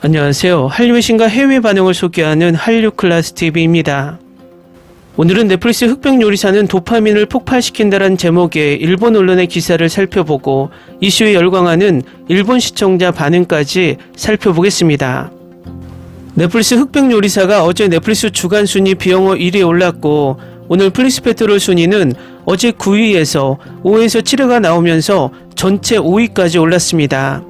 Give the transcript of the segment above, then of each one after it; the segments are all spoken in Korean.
안녕하세요. 한류 외신과 해외 반응을 소개하는 한류클라스TV입니다. 오늘은 넷플릭스 흑백 요리사는 도파민을 폭발시킨다란 제목의 일본 언론의 기사를 살펴보고 이슈에 열광하는 일본 시청자 반응까지 살펴보겠습니다. 넷플릭스 흑백 요리사가 어제 넷플릭스 주간 순위 비영어 1위에 올랐고 오늘 플릭스페트롤 순위는 어제 9위에서 5에서 7위가 나오면서 전체 5위까지 올랐습니다.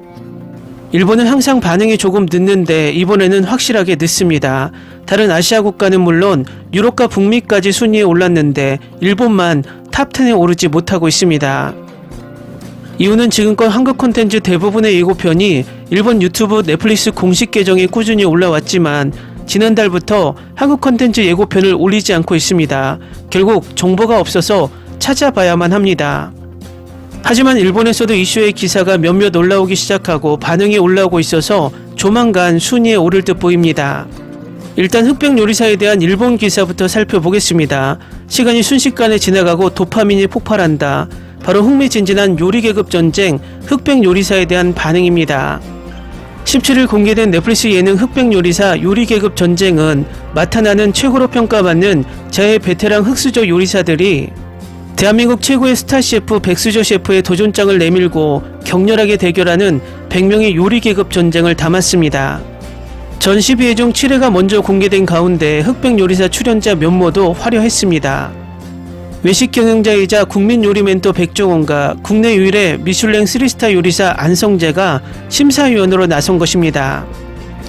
일본은 항상 반응이 조금 늦는데 이번에는 확실하게 늦습니다. 다른 아시아 국가는 물론 유럽과 북미까지 순위에 올랐는데 일본만 탑10에 오르지 못하고 있습니다. 이유는 지금껏 한국 콘텐츠 대부분의 예고편이 일본 유튜브 넷플릭스 공식 계정에 꾸준히 올라왔지만 지난달부터 한국 콘텐츠 예고편을 올리지 않고 있습니다. 결국 정보가 없어서 찾아봐야만 합니다. 하지만 일본에서도 이슈의 기사가 몇몇 올라오기 시작하고 반응이 올라오고 있어서 조만간 순위에 오를 듯 보입니다. 일단 흑백 요리사에 대한 일본 기사부터 살펴보겠습니다. 시간이 순식간에 지나가고 도파민이 폭발한다. 바로 흥미진진한 요리계급 전쟁 흑백 요리사에 대한 반응입니다. 17일 공개된 넷플릭스 예능 흑백 요리사 요리계급 전쟁은 마타나는 최고로 평가받는 자해 베테랑 흑수저 요리사들이 대한민국 최고의 스타 셰프 백수저 셰프의 도전장을 내밀고 격렬하게 대결하는 100명의 요리 계급 전쟁을 담았습니다. 전 12회 중 7회가 먼저 공개된 가운데 흑백 요리사 출연자 면모도 화려했습니다. 외식 경영자이자 국민 요리 멘토 백종원과 국내 유일의 미슐랭 3스타 요리사 안성재가 심사위원으로 나선 것입니다.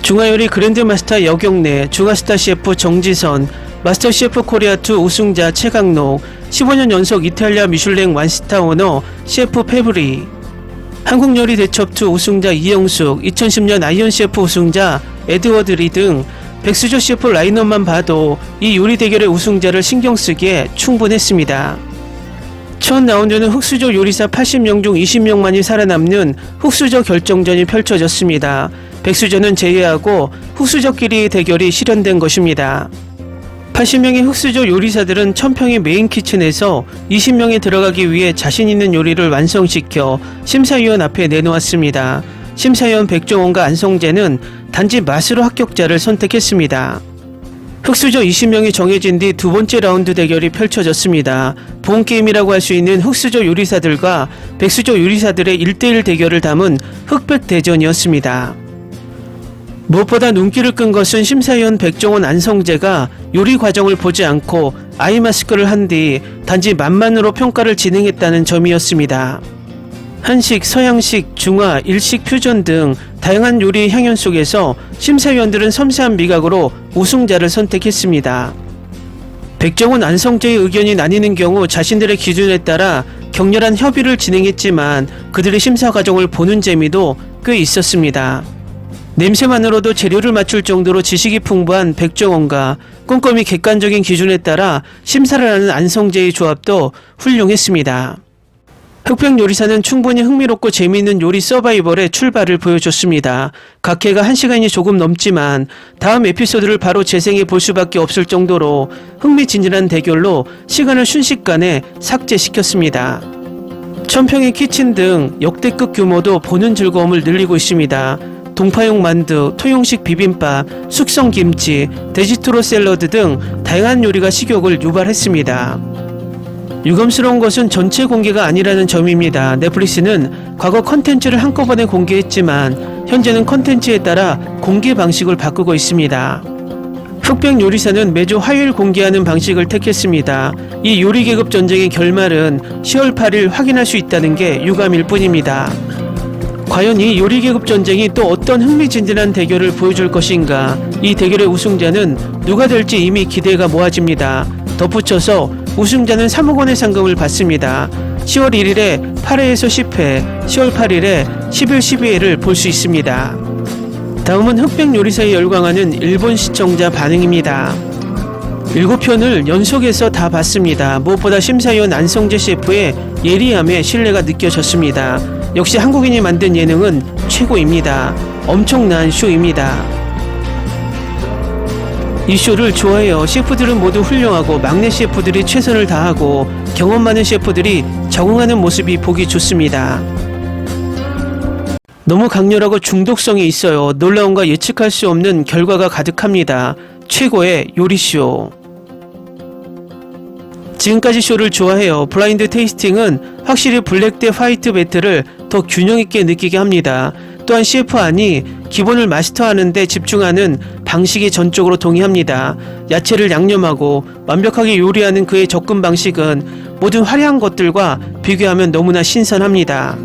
중화요리 그랜드마스터 여경래, 중화스타 셰프 정지선, 마스터 셰프 코리아2 우승자 최강록, 15년 연속 이탈리아 미슐랭 완스타 오너 셰프 페브리, 한국요리 대첩2 우승자 이영숙, 2010년 아이언 셰프 우승자 에드워드 리 등 백수저 셰프 라인업만 봐도 이 요리 대결의 우승자를 신경쓰기에 충분했습니다. 첫 라운드는 흑수저 요리사 80명 중 20명만이 살아남는 흑수저 결정전이 펼쳐졌습니다. 백수저는 제외하고 흑수저끼리의 대결이 실현된 것입니다. 80명의 흑수저 요리사들은 1000평의 메인 키친에서 20명이 들어가기 위해 자신 있는 요리를 완성시켜 심사위원 앞에 내놓았습니다. 심사위원 백종원과 안성재는 단지 맛으로 합격자를 선택했습니다. 흑수저 20명이 정해진 뒤 두 번째 라운드 대결이 펼쳐졌습니다. 본게임이라고 할 수 있는 흑수저 요리사들과 백수저 요리사들의 1대1 대결을 담은 흑백 대전이었습니다. 무엇보다 눈길을 끈 것은 심사위원 백종원 안성재가 요리 과정을 보지 않고 아이 마스크를 한 뒤 단지 맛만으로 평가를 진행했다는 점이었습니다. 한식, 서양식, 중화, 일식, 퓨전 등 다양한 요리의 향연 속에서 심사위원들은 섬세한 미각으로 우승자를 선택했습니다. 백종원, 안성재의 의견이 나뉘는 경우 자신들의 기준에 따라 격렬한 협의를 진행했지만 그들의 심사 과정을 보는 재미도 꽤 있었습니다. 냄새만으로도 재료를 맞출 정도로 지식이 풍부한 백종원과 꼼꼼히 객관적인 기준에 따라 심사를 하는 안성재의 조합도 훌륭했습니다. 흑백 요리사는 충분히 흥미롭고 재미있는 요리 서바이벌의 출발을 보여줬습니다. 각 회가 1시간이 조금 넘지만 다음 에피소드를 바로 재생해 볼 수밖에 없을 정도로 흥미진진한 대결로 시간을 순식간에 삭제시켰습니다. 1000평의 키친 등 역대급 규모도 보는 즐거움을 늘리고 있습니다. 동파용 만두, 토용식 비빔밥, 숙성김치, 돼지투로 샐러드 등 다양한 요리가 식욕을 유발했습니다. 유감스러운 것은 전체 공개가 아니라는 점입니다. 넷플릭스는 과거 컨텐츠를 한꺼번에 공개했지만 현재는 컨텐츠에 따라 공개 방식을 바꾸고 있습니다. 흑백 요리사는 매주 화요일 공개하는 방식을 택했습니다. 이 요리 계급 전쟁의 결말은 10월 8일 확인할 수 있다는 게 유감일 뿐입니다. 과연 이 요리 계급 전쟁이 또 어떤 흥미진진한 대결을 보여줄 것인가? 이 대결의 우승자는 누가 될지 이미 기대가 모아집니다. 덧붙여서 우승자는 3억 원의 상금을 받습니다. 10월 1일에 8회에서 10회, 10월 8일에 11, 12회를 볼 수 있습니다. 다음은 흑백 요리사에 열광하는 일본 시청자 반응입니다. 7편을 연속해서 다 봤습니다. 무엇보다 심사위원 안성재 셰프의 예리함에 신뢰가 느껴졌습니다. 역시 한국인이 만든 예능은 최고입니다. 엄청난 쇼입니다. 이 쇼를 좋아해요. 셰프들은 모두 훌륭하고 막내 셰프들이 최선을 다하고 경험 많은 셰프들이 적응하는 모습이 보기 좋습니다. 너무 강렬하고 중독성이 있어요. 놀라움과 예측할 수 없는 결과가 가득합니다. 최고의 요리쇼. 지금까지 쇼를 좋아해요. 블라인드 테이스팅은 확실히 블랙 대 화이트 배틀을 더 균형 있게 느끼게 합니다. 또한 CF 안이 기본을 마스터하는 데 집중하는 방식이 전적으로 동의합니다. 야채를 양념하고 완벽하게 요리하는 그의 접근 방식은 모든 화려한 것들과 비교하면 너무나 신선합니다.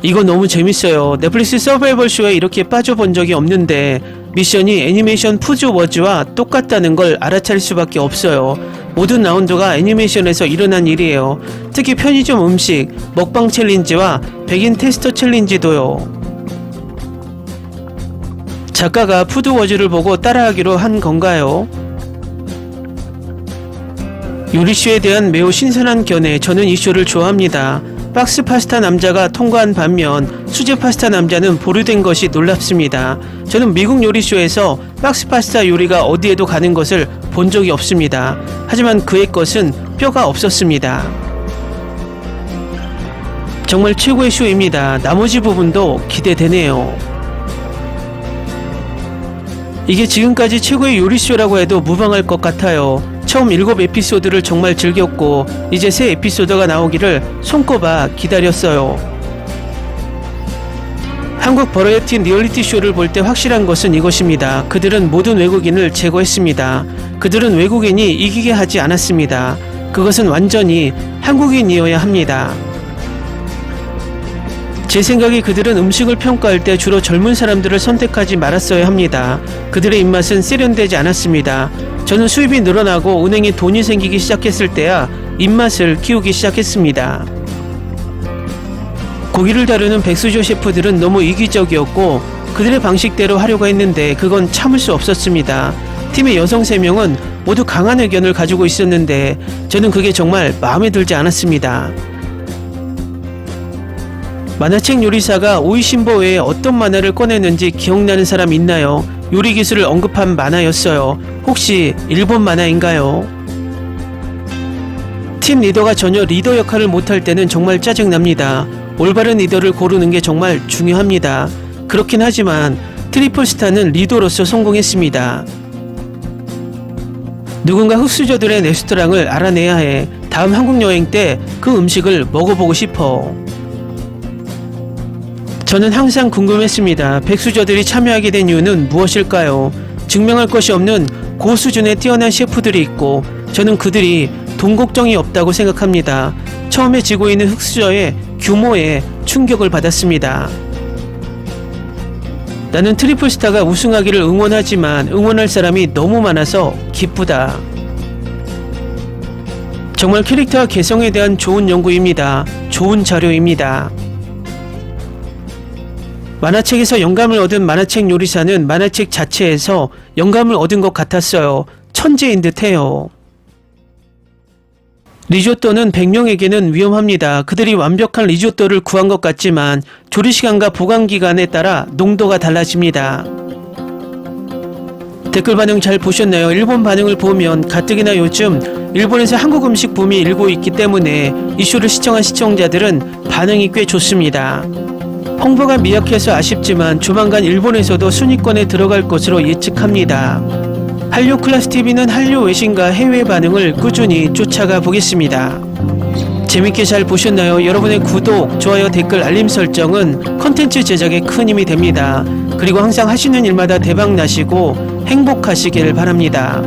이거 너무 재밌어요. 넷플릭스 서바이벌 쇼에 이렇게 빠져본 적이 없는데 미션이 애니메이션 푸드 워즈와 똑같다는 걸 알아차릴 수밖에 없어요. 모든 라운드가 애니메이션에서 일어난 일이에요. 특히 편의점 음식, 먹방 챌린지와 백인 테스터 챌린지도요. 작가가 푸드 워즈를 보고 따라하기로 한 건가요? 요리쇼에 대한 매우 신선한 견해, 저는 이 쇼를 좋아합니다. 박스 파스타 남자가 통과한 반면 수제 파스타 남자는 보류된 것이 놀랍습니다. 저는 미국 요리쇼에서 박스 파스타 요리가 어디에도 가는 것을 본 적이 없습니다. 하지만 그의 것은 뼈가 없었습니다. 정말 최고의 쇼입니다. 나머지 부분도 기대되네요. 이게 지금까지 최고의 요리쇼라고 해도 무방할 것 같아요. 처음 7에피소드를 정말 즐겼고 이제 새 에피소드가 나오기를 손꼽아 기다렸어요. 한국 버라이어티 리얼리티 쇼를 볼 때 확실한 것은 이것입니다. 그들은 모든 외국인을 제거했습니다. 그들은 외국인이 이기게 하지 않았습니다. 그것은 완전히 한국인이어야 합니다. 제 생각에 그들은 음식을 평가할 때 주로 젊은 사람들을 선택하지 말았어야 합니다. 그들의 입맛은 세련되지 않았습니다. 저는 수입이 늘어나고 은행에 돈이 생기기 시작했을 때야 입맛을 키우기 시작했습니다. 고기를 다루는 백수저 셰프들은 너무 이기적이었고 그들의 방식대로 하려고 했는데 그건 참을 수 없었습니다. 팀의 여성 3명은 모두 강한 의견을 가지고 있었는데 저는 그게 정말 마음에 들지 않았습니다. 만화책 요리사가 오이신보 외에 어떤 만화를 꺼냈는지 기억나는 사람 있나요? 요리 기술을 언급한 만화였어요. 혹시 일본 만화인가요? 팀 리더가 전혀 리더 역할을 못할 때는 정말 짜증납니다. 올바른 리더를 고르는 게 정말 중요합니다. 그렇긴 하지만 트리플스타는 리더로서 성공했습니다. 누군가 흑수저들의 레스토랑을 알아내야 해. 다음 한국 여행 때 그 음식을 먹어보고 싶어. 저는 항상 궁금했습니다. 백수저들이 참여하게 된 이유는 무엇일까요? 증명할 것이 없는 고수준의 뛰어난 셰프들이 있고 저는 그들이 돈 걱정이 없다고 생각합니다. 처음에 지고 있는 흑수저의 규모에 충격을 받았습니다. 나는 트리플스타가 우승하기를 응원하지만 응원할 사람이 너무 많아서 기쁘다. 정말 캐릭터와 개성에 대한 좋은 연구입니다. 좋은 자료입니다. 만화책에서 영감을 얻은 만화책 요리사는 만화책 자체에서 영감을 얻은 것 같았어요. 천재인 듯해요. 리조또는 100명에게는 위험합니다. 그들이 완벽한 리조또를 구한 것 같지만 조리시간과 보관기간에 따라 농도가 달라집니다. 댓글 반응 잘 보셨나요? 일본 반응을 보면 가뜩이나 요즘 일본에서 한국 음식 붐이 일고 있기 때문에 이 쇼를 시청한 시청자들은 반응이 꽤 좋습니다. 홍보가 미약해서 아쉽지만 조만간 일본에서도 순위권에 들어갈 것으로 예측합니다. 한류 클래스TV는 한류 외신과 해외 반응을 꾸준히 쫓아가 보겠습니다. 재밌게 잘 보셨나요? 여러분의 구독, 좋아요, 댓글, 알림 설정은 컨텐츠 제작에 큰 힘이 됩니다. 그리고 항상 하시는 일마다 대박 나시고 행복하시길 바랍니다.